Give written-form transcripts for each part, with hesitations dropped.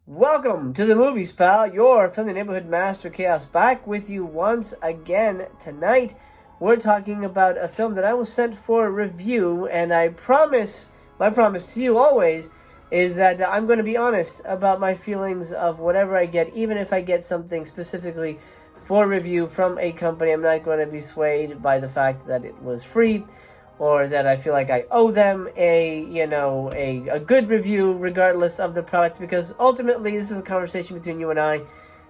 Welcome to the Movies, pal. Your friendly neighborhood master Chaos back with you once again. Tonight, we're talking about a film that I was sent for review, and I promise, my promise to you always, is that I'm going to be honest about my feelings of whatever I get, even if I get something specifically for review from a company. I'm not going to be swayed by the fact that it was free, or that I feel like I owe them a good review regardless of the product, because ultimately this is a conversation between you and I,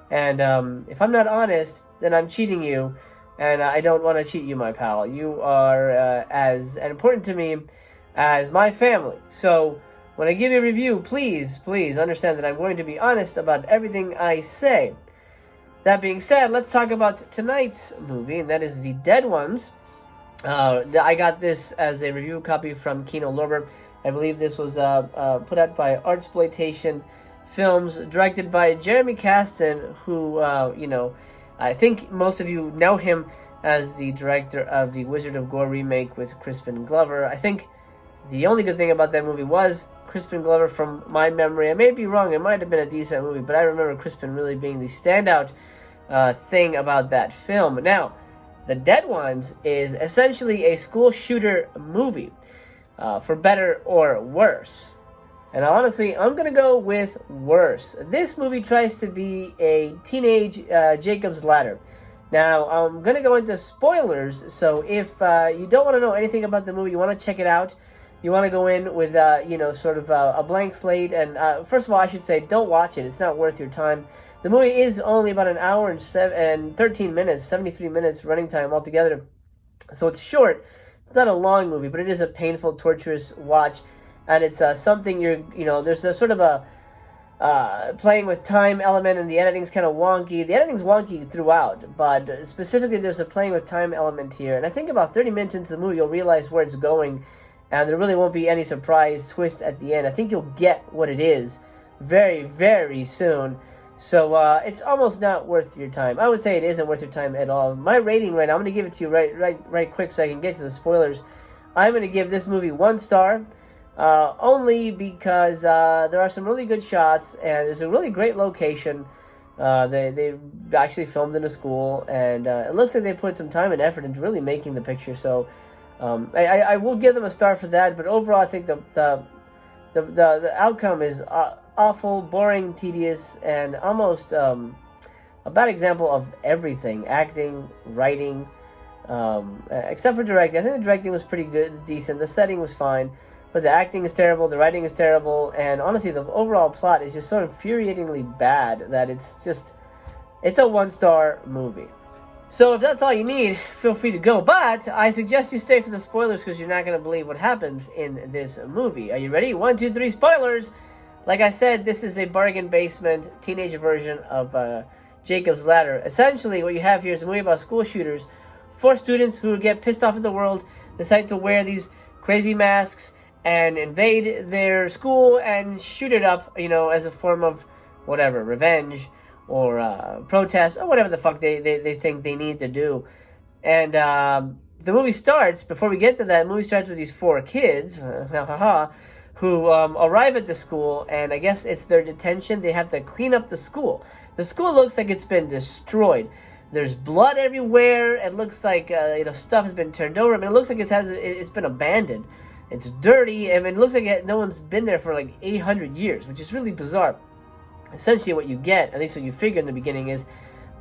and if I'm not honest, then I'm cheating you, and I don't want to cheat you, my pal. You are as important to me as my family. So when I give you a review, please understand that I'm going to be honest about everything I say. That being said, let's talk about tonight's movie, and that is The Dead Ones. I got this as a review copy from Kino Lorber. I believe this was put out by Artsploitation Films, directed by Jeremy Kasten, who, I think most of you know him as the director of the Wizard of GORE remake with Crispin Glover. I think the only good thing about that movie was Crispin Glover, from my memory. I may be wrong, it might have been a decent movie, but I remember Crispin really being the standout thing about that film. Now, The Dead Ones is essentially a school shooter movie, for better or worse. And honestly, I'm going to go with worse. This movie tries to be a teenage Jacob's Ladder. Now, I'm going to go into spoilers, so if you don't want to know anything about the movie, you want to check it out, you want to go in with, sort of a blank slate, and first of all, I should say, don't watch it. It's not worth your time. The movie is only about an hour and 13 minutes, 73 minutes running time altogether. So it's short. It's not a long movie, but it is a painful, torturous watch. And it's something there's a sort of a playing with time element, and the editing's kind of wonky. The editing's wonky throughout, but specifically there's a playing with time element here. And I think about 30 minutes into the movie, you'll realize where it's going, and there really won't be any surprise twist at the end. I think you'll get what it is very, very soon. So it's almost not worth your time. I would say it isn't worth your time at all. My rating right now, I'm going to give it to you right quick so I can get to the spoilers. I'm going to give this movie 1 star, only because there are some really good shots, and there's a really great location. They actually filmed in a school, and it looks like they put some time and effort into really making the picture. So I will give them a star for that, but overall I think the outcome is awful, boring, tedious, and almost a bad example of everything. Acting, writing, except for directing. I think the directing was pretty good, decent. The setting was fine, but the acting is terrible, the writing is terrible, and honestly, the overall plot is just so infuriatingly bad that it's a 1-star movie. So if that's all you need, feel free to go. But I suggest you stay for the spoilers, because you're not going to believe what happens in this movie. Are you ready? 1, 2, 3, spoilers! Like I said, this is a bargain basement teenager version of Jacob's Ladder. Essentially, what you have here is a movie about school shooters. 4 students who get pissed off at the world decide to wear these crazy masks and invade their school and shoot it up, as a form of whatever, revenge or protest or whatever the fuck they think they need to do. And the movie starts, before we get to that, the movie starts with these 4 kids, who arrive at the school, and I guess it's their detention. They have to clean up the school. The school looks like it's been destroyed. There's blood everywhere. It looks like stuff has been turned over. I mean, it looks like it's been abandoned. It's dirty. I mean, it looks like no one's been there for like 800 years, which is really bizarre. Essentially, what you get, at least what you figure in the beginning, is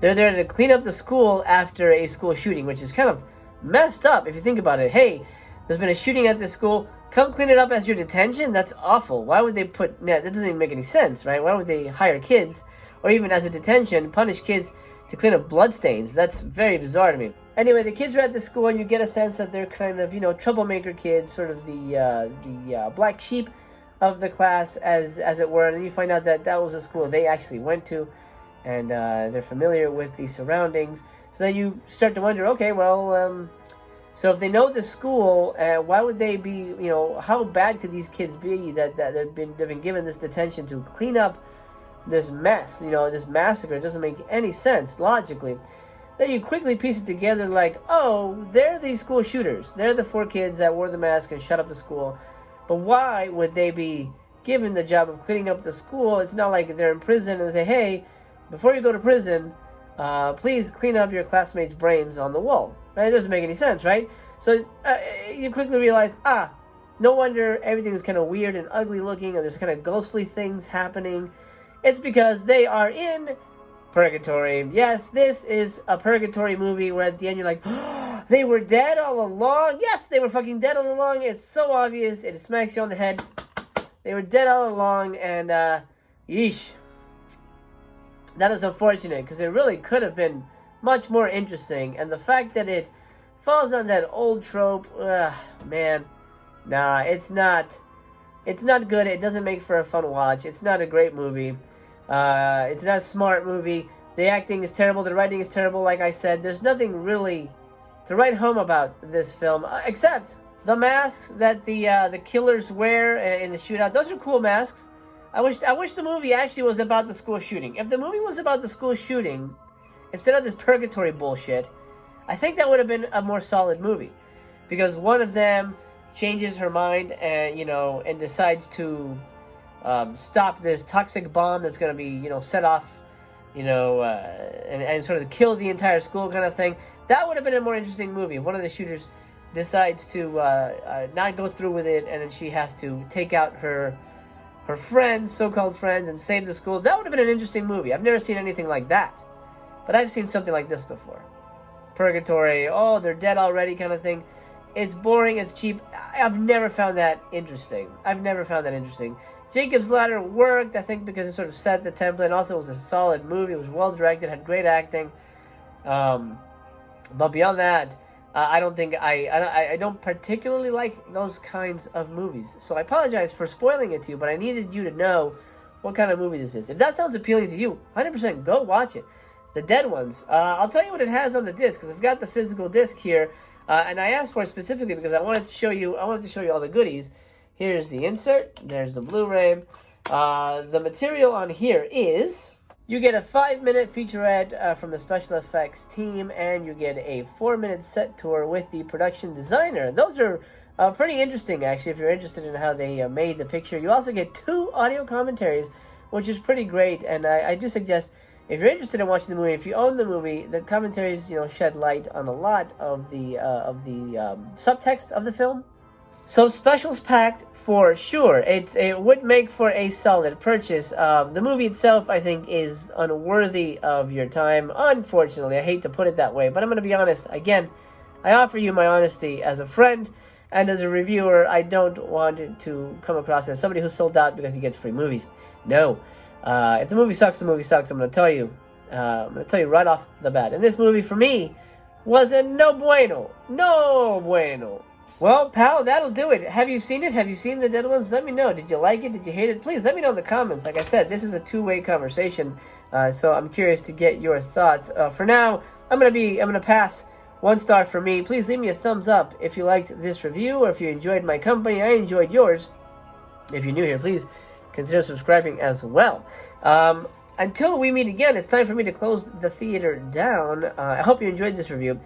they're there to clean up the school after a school shooting, which is kind of messed up if you think about it. Hey, there's been a shooting at this school. Come clean it up as your detention? That's awful. Why would they that doesn't even make any sense, right? Why would they hire kids, or even as a detention, punish kids to clean up bloodstains? That's very bizarre to me. Anyway, the kids are at the school, and you get a sense that they're kind of, troublemaker kids, sort of the black sheep of the class, as it were. And then you find out that was a school they actually went to, and they're familiar with the surroundings. So then you start to wonder, okay, well, so if they know the school, why would they be, how bad could these kids be that they've been given this detention to clean up this mess, this massacre? It doesn't make any sense logically. Then you quickly piece it together like, oh, they're these school shooters. They're the 4 kids that wore the mask and shut up the school. But why would they be given the job of cleaning up the school. It's not like they're in prison and say, hey, before you go to prison, please clean up your classmates' brains on the wall. Right? It doesn't make any sense, right? So you quickly realize, no wonder everything is kind of weird and ugly looking and there's kind of ghostly things happening. It's because they are in purgatory. Yes, this is a purgatory movie where at the end you're like, oh, they were dead all along. Yes, they were fucking dead all along. It's so obvious. It smacks you on the head. They were dead all along, and yeesh. That is unfortunate because it really could have been much more interesting. And the fact that it falls on that old trope, man, nah, it's not good. It doesn't make for a fun watch. It's not a great movie. It's not a smart movie. The acting is terrible. The writing is terrible. Like I said, there's nothing really to write home about this film, except the masks that the killers wear in the shootout. Those are cool masks. I wish the movie actually was about the school shooting. If the movie was about the school shooting instead of this purgatory bullshit, I think that would have been a more solid movie, because one of them changes her mind and and decides to stop this toxic bomb that's going to be set off, and sort of kill the entire school kind of thing. That would have been a more interesting movie. If one of the shooters decides to not go through with it, and then she has to take out her friends, so-called friends, and save the school. That would have been an interesting movie. I've never seen anything like that, but I've seen something like this before. Purgatory, oh, they're dead already kind of thing. It's boring, it's cheap. I've never found that interesting. Jacob's Ladder worked, I think, because it sort of set the template, and also it was a solid movie. It was well directed, had great acting. But beyond that, I don't think I don't particularly like those kinds of movies. So I apologize for spoiling it to you, but I needed you to know what kind of movie this is. If that sounds appealing to you, 100% go watch it. The Dead Ones. I'll tell you what it has on the disc, because I've got the physical disc here, and I asked for it specifically because I wanted to show you all the goodies. Here's the insert. There's the Blu-ray. The material on here is, you get a 5-minute featurette from the special effects team, and you get a 4-minute set tour with the production designer. Those are pretty interesting, actually, if you're interested in how they made the picture. You also get 2 audio commentaries, which is pretty great, and I do suggest, if you're interested in watching the movie, if you own the movie, the commentaries shed light on a lot of the subtext of the film. So specials packed for sure. It would make for a solid purchase. The movie itself, I think, is unworthy of your time. Unfortunately, I hate to put it that way, but I'm going to be honest. Again, I offer you my honesty as a friend and as a reviewer. I don't want it to come across as somebody who's sold out because he gets free movies. No. If the movie sucks, the movie sucks. I'm going to tell you. I'm going to tell you right off the bat. And this movie, for me, was a no bueno. No bueno. Well, pal, that'll do it. Have you seen it? Have you seen The Dead Ones? Let me know. Did you like it? Did you hate it? Please let me know in the comments. Like I said, this is a two-way conversation, so I'm curious to get your thoughts. For now, I'm gonna pass 1 star for me. Please leave me a thumbs up if you liked this review, or if you enjoyed my company. I enjoyed yours. If you're new here, please consider subscribing as well. Until we meet again, it's time for me to close the theater down. I hope you enjoyed this review,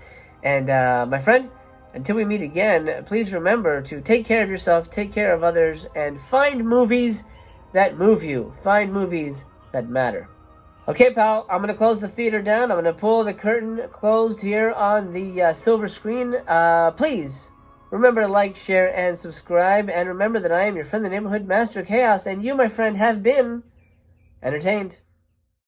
and my friend, until we meet again, please remember to take care of yourself, take care of others, and find movies that move you. Find movies that matter. Okay, pal, I'm going to close the theater down. I'm going to pull the curtain closed here on the silver screen. Please remember to like, share, and subscribe. And remember that I am your friendly neighborhood Master of Chaos, and you, my friend, have been entertained.